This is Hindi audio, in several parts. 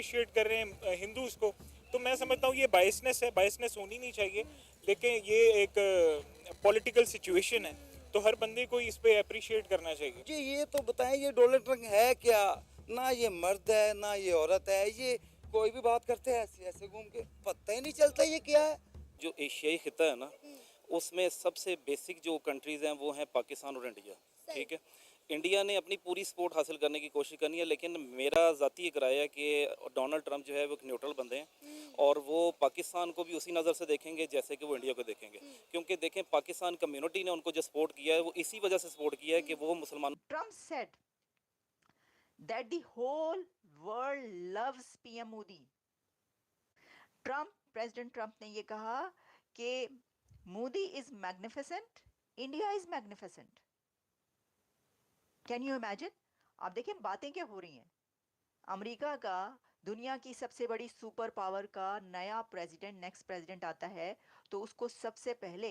अप्रिशिएट कर रहे हैं हिंदूज को, तो मैं समझता हूँ ये बायसनेस है, बायसनेस होनी नहीं चाहिए। लेकिन ये एक पॉलिटिकल सिचुएशन है, तो हर बंदे को इस पे अप्रिशिएट करना चाहिए। जी ये तो बताएं, ये डोनाल्ड ट्रंप है क्या? ना ये मर्द है ना ये औरत है, ये कोई भी बात करते हैं ऐसे ऐसे घूम के, पता ही नहीं चलता ये क्या है। जो एशियाई खिता है ना, उसमें सबसे बेसिक जो कंट्रीज़ हैं वो हैं पाकिस्तान और इंडिया। ठीक है, इंडिया ने अपनी पूरी सपोर्ट हासिल करने की कोशिश करनी है, लेकिन मेरा ज़ाती एक राय है कि डोनाल्ड ट्रंप जो है वो एक न्यूट्रल बंदे हैं और वो पाकिस्तान को भी उसी नज़र से देखेंगे जैसे कि वो इंडिया को देखेंगे। क्योंकि देखें, पाकिस्तान कम्युनिटी ने उनको जो सपोर्ट किया है वो इसी वजह से सपोर्ट किया है कि वो मुसलमान। Trump said that the whole world loves PM Modi. President Trump ने ये कहा कि Modi is magnificent, India is magnificent. Can you imagine? आप देखिए बातें क्या हो रही हैं। अमेरिका का, दुनिया की सबसे बड़ी सुपर पावर का नया प्रेसिडेंट, नेक्स्ट प्रेसिडेंट आता है, तो उसको सबसे पहले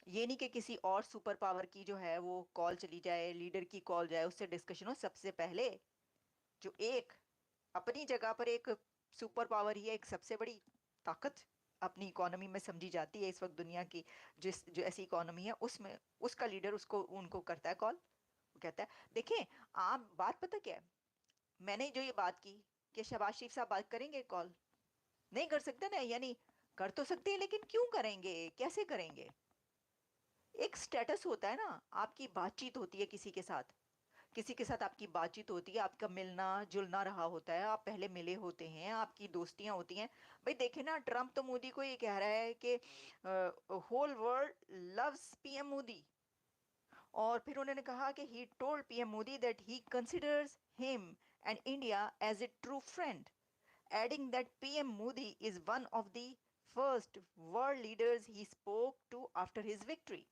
ये नहीं कि किसी और सुपर पावर की जो है वो कॉल चली जाए, लीडर की कॉल जाए, उससे डिस्कशन हो। सबसे पहले जो एक अपनी जगह पर एक सुपर पावर ही है, एक सबसे बड़ी ताकत अपनी इकोनॉमी में समझी जाती है इस वक्त दुनिया की, जो ऐसी इकोनॉमी है उसमें उसका लीडर उसको उनको करता है कॉल। वो कहता है, देखें आप बात पता क्या है, मैंने जो ये बात की कि शहबाज शरीफ साहब बात करेंगे कॉल, नहीं कर सकते ना, यानी कर तो सकते हैं लेकिन क्यों करेंगे, कैसे करेंगे? एक स्टेटस होता है ना, आपकी बातचीत होती है किसी के साथ, किसी के साथ आपकी बातचीत होती है, आपका मिलना जुलना रहा होता है, आप पहले मिले होते हैं, आपकी दोस्तियां होती हैं। भाई देखे ना, ट्रम्प तो मोदी को ये कह रहा है कि whole world loves PM Modi. और फिर उन्होंने कहा कि he told PM Modi that he considers him and India as a true friend, adding that PM Modi is one of the first world leaders he spoke to after his victory.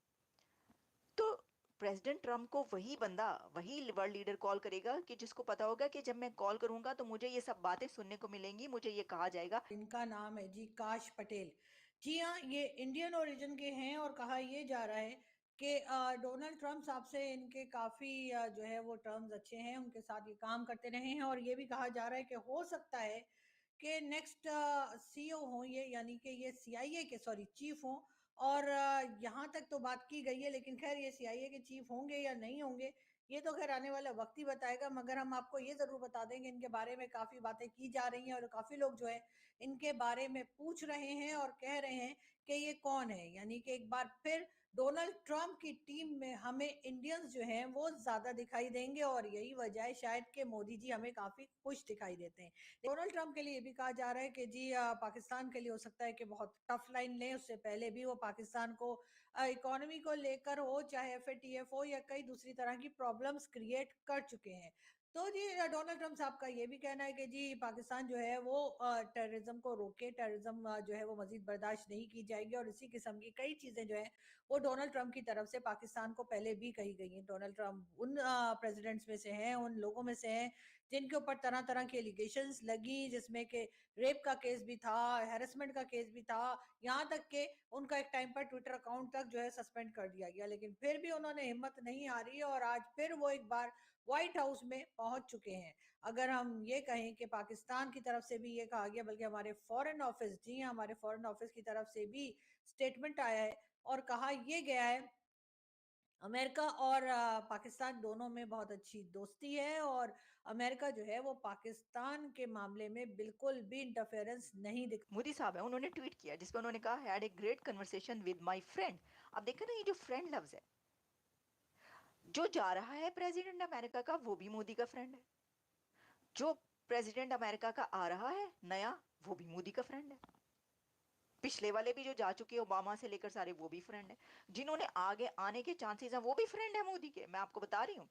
तो प्रेसिडेंट ट्रम्प को वही बंदा, वही वर्ल्ड लीडर कॉल करेगा कि जिसको पता होगा कि जब मैं कॉल करूंगा तो मुझे ये सब बातें सुनने को मिलेंगी, मुझे ये कहा जाएगा। इनका नाम है जी काश पटेल। जी हाँ, ये इंडियन ओरिजिन के हैं और कहा ये जा रहा है कि डोनाल्ड ट्रंप साहब से इनके काफ़ी जो है वो टर्म्स अच्छे हैं, उनके साथ ये काम करते रहे हैं और ये भी कहा जा रहा है कि हो सकता है कि नेक्स्ट सीईओ हों ये, यानी कि ये सीआईए के सॉरी चीफ हों। और यहाँ तक तो बात की गई है, लेकिन खैर ये सीआईए के चीफ होंगे या नहीं होंगे ये तो खैर आने वाला वक्त ही बताएगा। मगर हम आपको ये जरूर बता देंगे इनके बारे में काफी बातें की जा रही हैं और काफी लोग जो है इनके बारे में पूछ रहे हैं और कह रहे हैं कि ये कौन है। यानी कि एक बार फिर डोनाल्ड ट्रंप की टीम में हमें इंडियंस जो हैं वो ज्यादा दिखाई देंगे और यही वजह है शायद कि मोदी जी हमें काफी खुश दिखाई देते हैं। डोनाल्ड ट्रंप के लिए भी कहा जा रहा है कि जी पाकिस्तान के लिए हो सकता है कि बहुत टफ लाइन लें, उससे पहले भी वो पाकिस्तान को इकोनॉमी को लेकर हो, चाहे एफएटीएफ हो या कई दूसरी तरह की प्रॉब्लम्स क्रिएट कर चुके हैं। तो जी डोनाल्ड ट्रंप साहब का ये भी कहना है कि जी पाकिस्तान जो है वो टेररिज्म को रोके, टेररिज्म जो है वो मजीद बर्दाश्त नहीं की जाएगी और इसी किस्म की कई चीजें जो है वो डोनाल्ड ट्रंप की तरफ से पाकिस्तान को पहले भी कही गई हैं। डोनाल्ड ट्रंप उन प्रेसिडेंट्स में से हैं, उन लोगों में से हैं जिनके ऊपर तरह तरह की एलिगेशंस लगी, जिसमें कि रेप का केस भी था, हैरेसमेंट का केस भी था, यहाँ तक कि उनका एक टाइम पर ट्विटर अकाउंट तक जो है सस्पेंड कर दिया गया। लेकिन फिर भी उन्होंने हिम्मत नहीं हारी और आज फिर वो एक बार व्हाइट हाउस में पहुंच चुके हैं। अगर हम ये कहें कि पाकिस्तान की तरफ से भी ये कहा गया, बल्कि हमारे फॉरेन ऑफिस, जी हाँ, हमारे फॉरेन ऑफिस की तरफ से भी स्टेटमेंट आया है और कहा यह गया है अमेरिका और पाकिस्तान दोनों में बहुत अच्छी दोस्ती है और अमेरिका जो है वो पाकिस्तान के मामले में बिल्कुल भी इंटरफेरेंस नहीं दिखा। मोदी साहब है, उन्होंने ट्वीट किया जिसपे उन्होंने कहा had a great conversation with my friend. अब देखो ना, ये जो फ्रेंड लफ्ज है, जो जा रहा है प्रेसिडेंट अमेरिका का वो भी मोदी का फ्रेंड है, जो प्रेसिडेंट अमेरिका का आ रहा है नया वो भी मोदी का फ्रेंड है, पिछले वाले भी जो जा चुके ओबामा से लेकर सारे वो भी फ्रेंड है, जिन्होंने आगे आने के चांसेस हैं वो भी फ्रेंड है मोदी के, मैं आपको बता रही हूँ।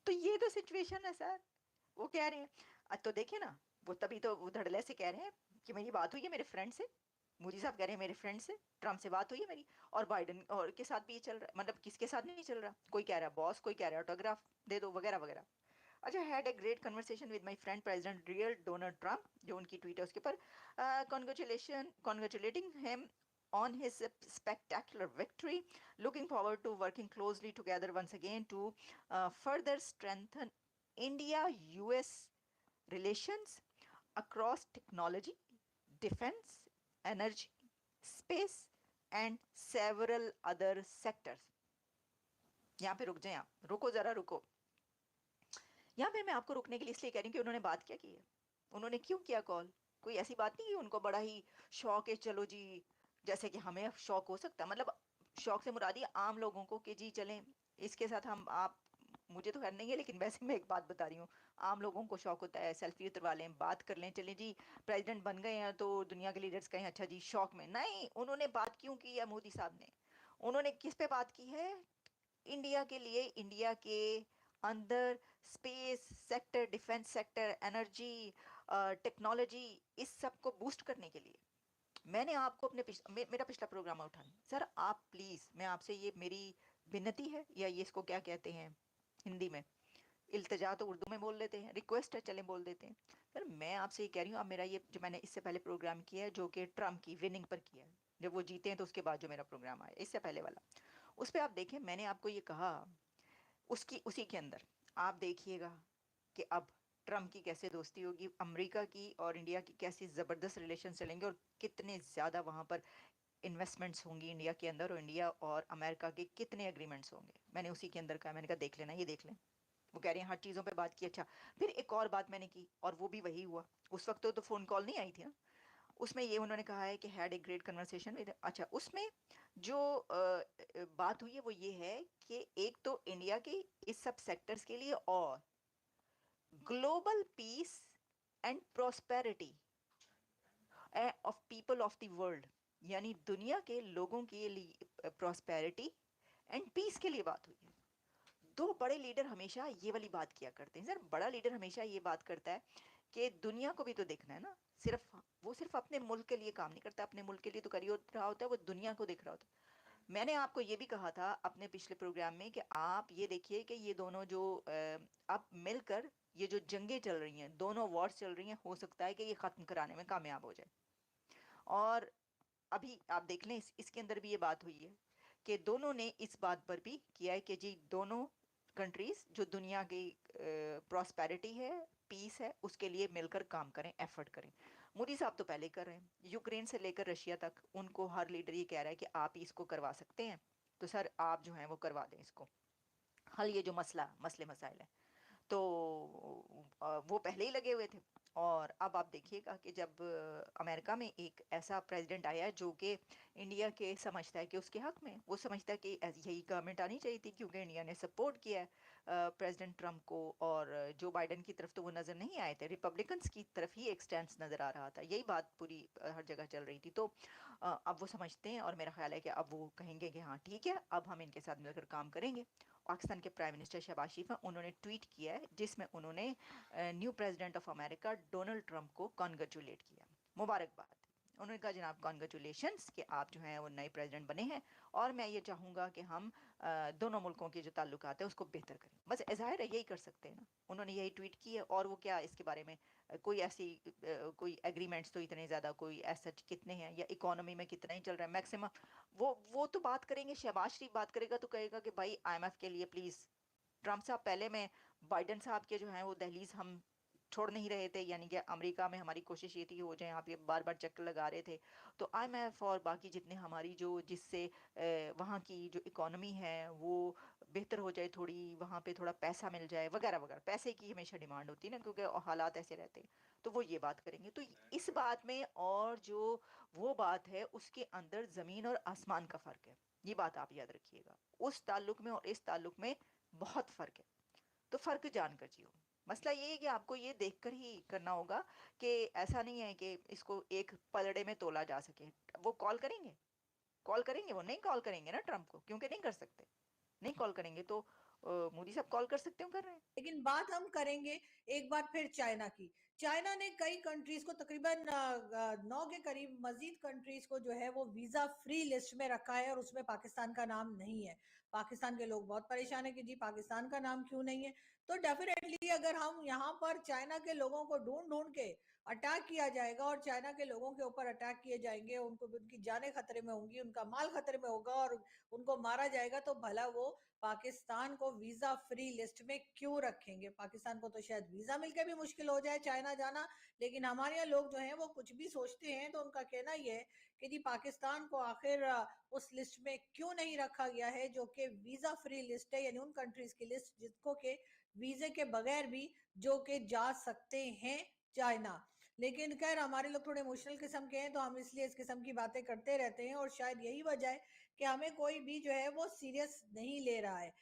तो ये तो सिचुएशन है सर। वो कह रहे हैं, तो देखिए ना, वो तभी तो वो धड़ल्ले से कह रहे हैं कि मेरी बात हुई है मेरे फ्रेंड से। मोदी साहब कह रहे हैं मेरे फ्रेंड से ट्रम्प से बात हुई है मेरी, और बाइडेन और के साथ भी ये चल रहा है, मतलब किसके साथ नहीं चल रहा, कोई कह रहा है बॉस, कोई कह रहा है ऑटोग्राफ दे दो वगैरह वगैरह। अच्छा, had a great conversation with my friend president real Donald Trump, जो उनकी ट्वीट है उसके ऊपर congratulating him on his spectacular victory, looking forward to working closely together once again to further strengthen India US relations across technology, defense, energy, space and several other sectors. यहाँ पे रुक जाएं आप, रुको जरा रुको। यहाँ पे मैं आपको रुकने के लिए इसलिए कह रही हूँ कि उन्होंने बात क्या की है, उन्होंने क्यों किया कॉल। कोई ऐसी बात नहीं कि उनको बड़ा ही शौक है, चलो जी, जैसे कि हमें शौक हो सकता है, मतलब शौक से मुरादी आम लोगों को कि जी चलें इसके साथ हम आप, मुझे तो खैर नहीं है लेकिन वैसे मैं एक बात बता रही हूँ, आम लोगों को शौक होता है सेल्फी उतरवा लें, बात कर लें, चलें जी प्रेसिडेंट बन गए हैं तो दुनिया के लीडर्स कहें अच्छा जी शौक में। नहीं, उन्होंने बात क्यों की है मोदी साहब ने, उन्होंने किस पे बात की है, इंडिया के लिए, इंडिया के अंदर space sector, defence sector, energy, technology, इस सब को बूस्ट करने के लिए। मैंने आपको अपने मेरा पिछला प्रोग्राम उठाएं सर, आप प्लीज, मैं आपसे ये मेरी विनती है, या ये इसको क्या कहते हैं हिंदी में, इल्तिजा तो उर्दू में बोल लेते हैं, रिक्वेस्ट है चले बोल देते हैं सर, मैं आपसे ये कह रही हूँ, आप मेरा ये जो मैंने इससे पहले प्रोग्राम किया है जो कि ट्रम्प की विनिंग पर किया है, जब वो जीते हैं तो उसके बाद जो मेरा प्रोग्राम आया इससे पहले वाला, उस पर आप देखें मैंने आपको ये कहा, उसकी उसी के अंदर आप देखिएगा कि अब ट्रम्प की कैसे दोस्ती होगी, अमेरिका की और इंडिया की कैसी ज़बरदस्त रिलेशन चलेंगे और कितने ज़्यादा वहाँ पर इन्वेस्टमेंट्स होंगी इंडिया के अंदर, और इंडिया और अमेरिका के कितने एग्रीमेंट्स होंगे। मैंने उसी के अंदर कहा, मैंने कहा देख लेना, ये देख लें। वो कह रहे हैं हर चीज़ों पे बात की। अच्छा, फिर एक और बात मैंने की और वो भी वही हुआ, उस वक्त तो फ़ोन कॉल नहीं आई थी ना, उसमें ये उन्होंने कहा है कि had a great conversation with, अच्छा उसमें जो बात हुई है वो ये है कि एक तो इंडिया के इस सब सेक्टर्स के लिए और global piece and prosperity of people of the world, यानी दुनिया के लोगों के लिए प्रोस्पेरिटी एंड पीस के लिए बात हुई है। दो बड़े लीडर हमेशा ये वाली बात किया करते हैं सर, बड़ा लीडर हमेशा ये बात करता है कि दुनिया को भी तो देखना है ना, सिर्फ अपने मुल्क के लिए काम नहीं करता, अपने मुल्क के लिए तो कर ही रहा होता है, वो दुनिया को देख रहा होता है। मैंने आपको ये भी कहा था अपने पिछले प्रोग्राम में कि आप ये देखिए कि ये दोनों जो अब मिलकर ये जो जंगें चल रही हैं, दोनों वॉर्स चल रही हैं, हो सकता है कि ये ख़त्म कराने में कामयाब हो जाए। और अभी आप देख लें इसके अंदर भी ये बात हुई है कि दोनों ने इस बात पर भी किया है कि जी दोनों कंट्रीज जो दुनिया की प्रॉस्पेरिटी है, पीस है, उसके लिए मिलकर काम करें, एफर्ट करें। मोदी साहब तो पहले कर रहे हैं, यूक्रेन से लेकर रशिया तक उनको हर लीडर ये कह रहा है कि आप इसको करवा सकते हैं, तो सर आप जो हैं वो करवा दें इसको हल, ये जो मसले मसाइल है। तो वो पहले ही लगे हुए थे। और अब आप देखिएगा कि जब अमेरिका में एक ऐसा प्रेसिडेंट आया जो कि इंडिया के समझता है कि उसके हक में, वो समझता है कि यही गवर्नमेंट आनी चाहिए थी, क्योंकि इंडिया ने सपोर्ट किया है प्रेसिडेंट ट्रम्प को, और जो बाइडन की तरफ तो वो नज़र नहीं आए थे, रिपब्लिकन्स की तरफ ही एक स्टैंड नज़र आ रहा था, यही बात पूरी हर जगह चल रही थी। तो अब वो समझते हैं, और मेरा ख्याल है कि अब वो कहेंगे कि हाँ ठीक है, अब हम इनके साथ मिलकर काम करेंगे। पाकिस्तान के प्राइम मिनिस्टर शहबाज शरीफ हैं, उन्होंने ट्वीट किया है जिसमें उन्होंने new president of America Donald Trump को कॉन्ग्रेचुलेट किया, मुबारकबाद। उन्होंने कहा जनाब कॉन्ग्रेचुलेशंस कि आप जो हैं वो नए प्रेसिडेंट बने हैं, और मैं ये चाहूँगा कि हम दोनों मुल्कों के जो ताल्लुकात हैं उसको बेहतर करें। बस ज़ाहिर है यही कर सकते हैं ना, उन्होंने यही ट्वीट की है। और वो क्या इसके बारे में कोई ऐसी कोई एग्रीमेंट्स तो इतने ज़्यादा कोई ऐसा कितने हैं, या इकोनॉमी में कितना ही चल रहा है मैक्सिमम, वो तो बात करेंगे, शहबाज शरीफ बात करेगा तो कहेगा कि भाई IMF के लिए प्लीज़ ट्रम्प साहब, पहले में बाइडन साहब के जो हैं वो दहलीज हम छोड़ नहीं रहे थे, यानी कि अमेरिका में हमारी कोशिश ये थी कि हो जाए, आप ये बार बार चक्कर लगा रहे थे, तो IMF और बाकी जितने हमारी जो जिससे वहाँ की जो इकोनॉमी है वो बेहतर हो जाए, थोड़ी वहाँ पे थोड़ा पैसा मिल जाए वगैरह वगैरह, पैसे की हमेशा डिमांड होती है ना, क्योंकि हालात ऐसे रहते हैं। तो वो ये बात करेंगे, तो इस बात में और जो वो बात है उसके अंदर ज़मीन और आसमान का फ़र्क है, ये बात आप याद रखिएगा। उस ताल्लुक में और इस ताल्लुक में बहुत फ़र्क है, तो फ़र्क जानकर जियो। मसला ये है कि आपको ये देखकर ही करना होगा कि ऐसा नहीं है कि इसको एक पलड़े में तोला जा सके। वो कॉल करेंगे, वो नहीं कॉल करेंगे ना ट्रम्प को, क्योंकि नहीं कर सकते, नहीं कॉल करेंगे तो मोदी साहब कॉल कर सकते हो, कर रहे हैं। लेकिन बात हम करेंगे एक बार फिर चाइना की। चाइना ने कई कंट्रीज को, तकरीबन 9 के करीब मजीद कंट्रीज को जो है वो वीजा फ्री लिस्ट में रखा है, और उसमें पाकिस्तान का नाम नहीं है। पाकिस्तान के लोग बहुत परेशान है कि जी पाकिस्तान का नाम क्यों नहीं है। तो डेफिनेटली अगर हम यहाँ पर चाइना के लोगों को ढूंढ ढूंढ के अटैक किया जाएगा और चाइना के लोगों के ऊपर अटैक किए जाएंगे, उनको उनकी जानें खतरे में होंगी, उनका माल खतरे में होगा और उनको मारा जाएगा, तो भला वो पाकिस्तान को वीजा फ्री लिस्ट में क्यों रखेंगे? पाकिस्तान को तो शायद वीजा मिलके भी मुश्किल हो जाए चाइना जाना, लेकिन हमारे यहाँ लोग जो हैं वो कुछ भी सोचते हैं। तो उनका कहना ये है कि जी पाकिस्तान को आखिर उस लिस्ट में क्यों नहीं रखा गया है जो कि वीजा फ्री लिस्ट है, यानी उन कंट्रीज की लिस्ट जिसको के वीजे के बगैर भी जो कि जा सकते हैं चाइना। लेकिन खैर हमारे लोग थोड़े इमोशनल किस्म के हैं, तो हम इसलिए इस किस्म की बातें करते रहते हैं और शायद यही वजह है कि हमें कोई भी जो है वो सीरियस नहीं ले रहा है।